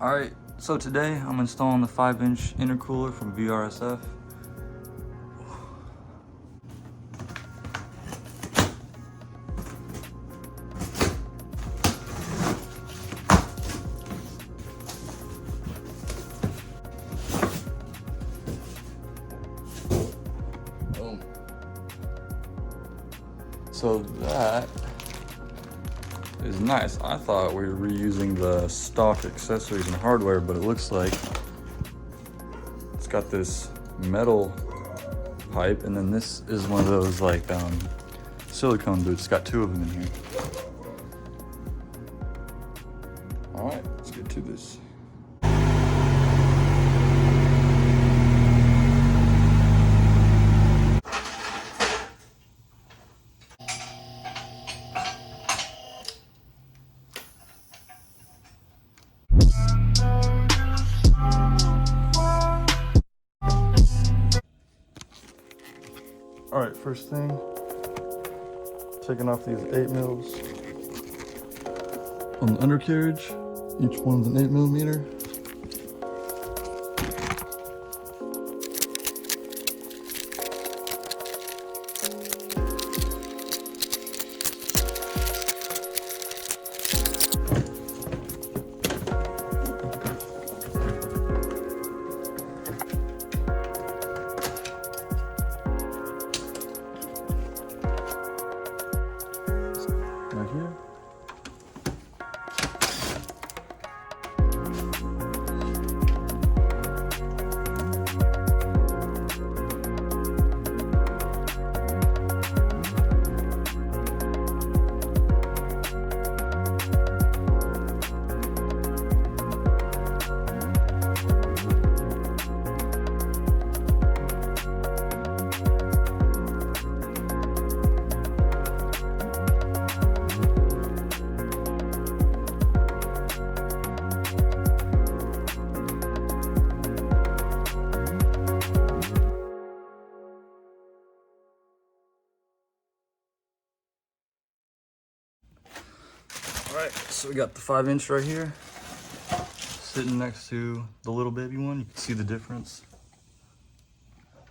Alright, so today I'm installing the 5-inch intercooler from VRSF. Boom. So that is nice. I thought we were reusing the stock accessories and hardware, but it looks like it's got this metal pipe, and then this is one of those like silicone boots. It's got two of them in here. All right, let's get to this. All right, first thing, taking off these 8mm on the undercarriage. Each one's an 8mm. Right here. All right, so we got the 5-inch right here, sitting next to the little baby one. You can see the difference.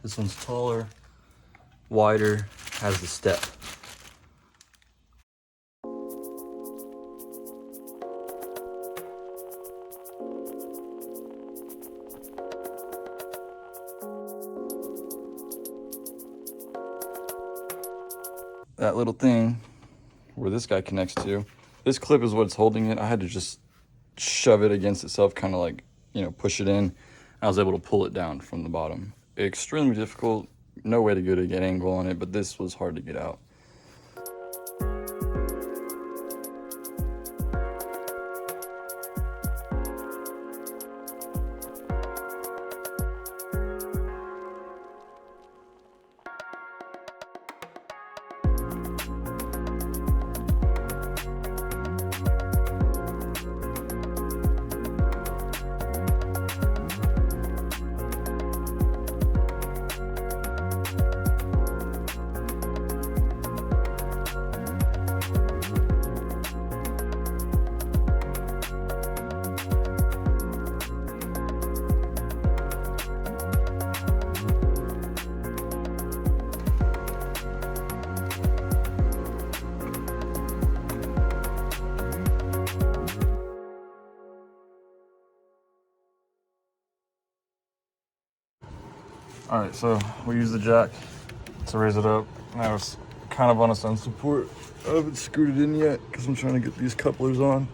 This one's taller, wider, has the step. That little thing where this guy connects to, this clip is what's holding it. I had to just shove it against itself, kind of like, you know, push it in. I was able to pull it down from the bottom. Extremely difficult, no way to get a good angle on it, but this was hard to get out. All right, so we use the jack to raise it up. Now it's kind of on its own support. I haven't screwed it in yet because I'm trying to get these couplers on.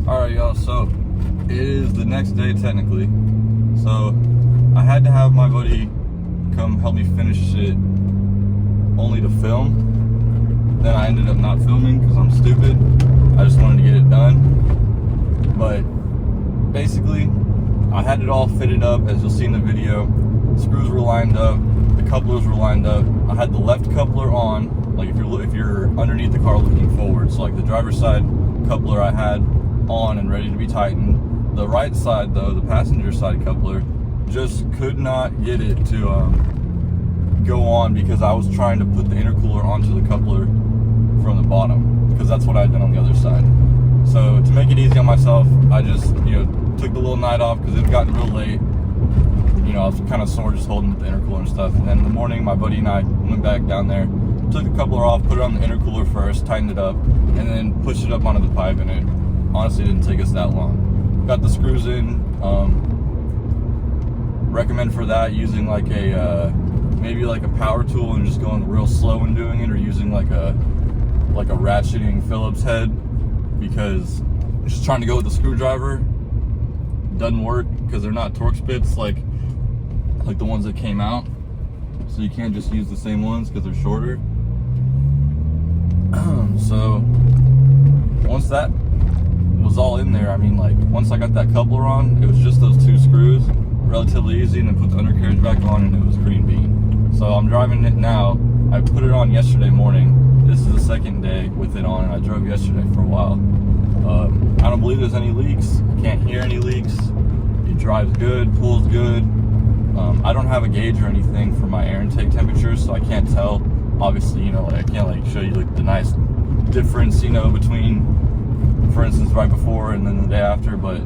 All right, y'all, so it is the next day technically. So I had to have my buddy come help me finish it only to film. Then I ended up not filming because I'm stupid. I just wanted to get it done. But basically, I had it all fitted up, as you'll see in the video. The screws were lined up, the couplers were lined up. I had the left coupler on, like if you're underneath the car looking forward. So like the driver's side coupler I had on and ready to be tightened. The right side though, the passenger side coupler, just could not get it to go on because I was trying to put the intercooler onto the coupler from the bottom, because that's what I had done on the other side. So to make it easy on myself, I just, took the little night off because it had gotten real late. I was kind of sore just holding with the intercooler and stuff. And then in the morning, my buddy and I went back down there, took the coupler off, put it on the intercooler first, tightened it up, and then pushed it up onto the pipe, and it honestly didn't take us that long. Got the screws in. Recommend for that using like a maybe like a power tool and just going real slow when doing it, or using like a ratcheting Phillips head, because just trying to go with the screwdriver doesn't work because they're not torque spits like the ones that came out. So you can't just use the same ones because they're shorter. So once that was all in there, I mean, like once I got that coupler on, it was just those two screws, relatively easy, and then put the undercarriage back on and it was green bean. So I'm driving it now. I put it on yesterday morning. This is the second day with it on, and I drove yesterday for a while. I don't believe there's any leaks. I can't hear any leaks. It drives good, pulls good. I don't have a gauge or anything for my air intake temperature, so I can't tell. Obviously, I can't show you the nice difference, between, for instance, right before and then the day after. But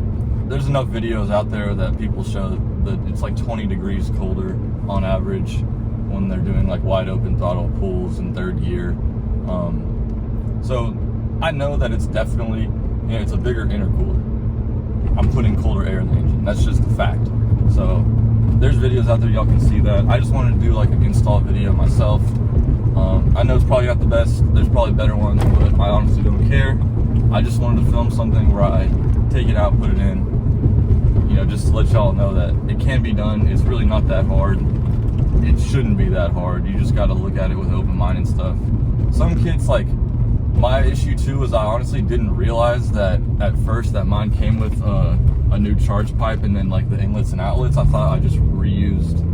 there's enough videos out there that people show that it's like 20 degrees colder on average when they're doing like wide open throttle pulls in third gear. So I know that it's definitely, it's a bigger intercooler. I'm putting colder air in the engine. That's just the fact. So there's videos out there, y'all can see that. I just wanted to do like an install video myself. I know it's probably not the best. There's probably better ones, but I honestly don't care. I just wanted to film something where I take it out, put it in, just to let y'all know that it can be done. It's really not that hard. It shouldn't be that hard. You just got to look at it with an open mind and stuff. Some kids, my issue too is I honestly didn't realize that at first that mine came with a new charge pipe and then the inlets and outlets. I thought I just reused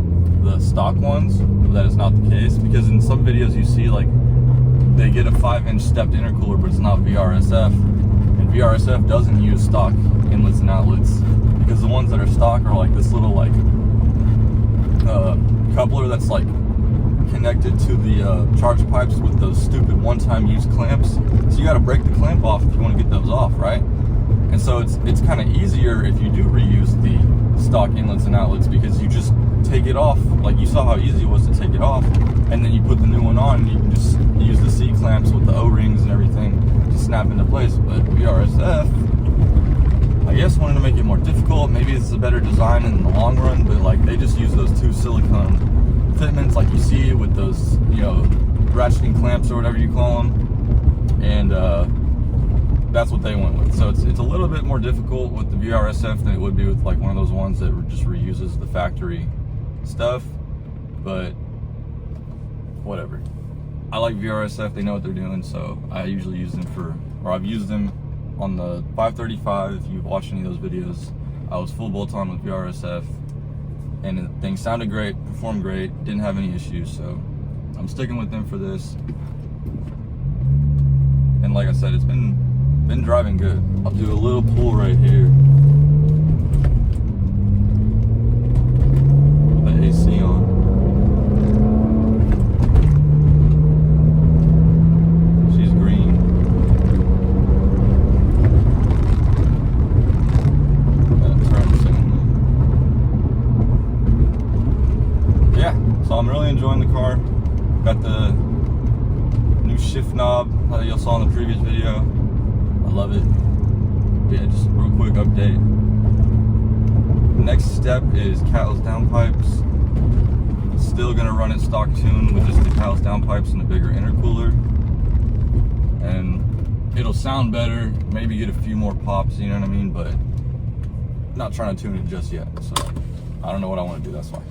the stock ones, but that is not the case, because in some videos you see they get a 5-inch stepped intercooler, but it's not VRSF, and VRSF doesn't use stock inlets and outlets, because the ones that are stock are this little coupler that's connected to the charge pipes with those stupid one-time use clamps. So you got to break the clamp off if you want to get those off, right? And so it's kind of easier if you do reuse the stock inlets and outlets, because you just take it off. You saw how easy it was to take it off, and then you put the new one on, and you can just use the C-clamps with the O-rings and everything to snap into place. But VRSF, I guess, wanted to make it more difficult. Maybe it's a better design in the long run, but they just use those two silicone fitments like you see with those, ratcheting clamps or whatever you call them, and that's what they went with. So it's a little bit more difficult with the VRSF than it would be with one of those ones that just reuses the factory stuff, but whatever. I like VRSF, they know what they're doing, so I usually use them I've used them on the 535. If you've watched any of those videos, I was full bolt-on with VRSF, and things sounded great, performed great, didn't have any issues, so I'm sticking with them for this. And like I said, it's been driving good. I'll do a little pull right here. Put the AC on. She's green. Turn this in. Yeah, so I'm really enjoying the car. Got the new shift knob that y'all saw in the previous video. I love it. Yeah, just a real quick update. Next step is catalyst downpipes. Still gonna run it stock tuned with just the catalyst downpipes and a bigger intercooler, and it'll sound better. Maybe get a few more pops, you know what I mean? But not trying to tune it just yet. So I don't know what I want to do. That's why.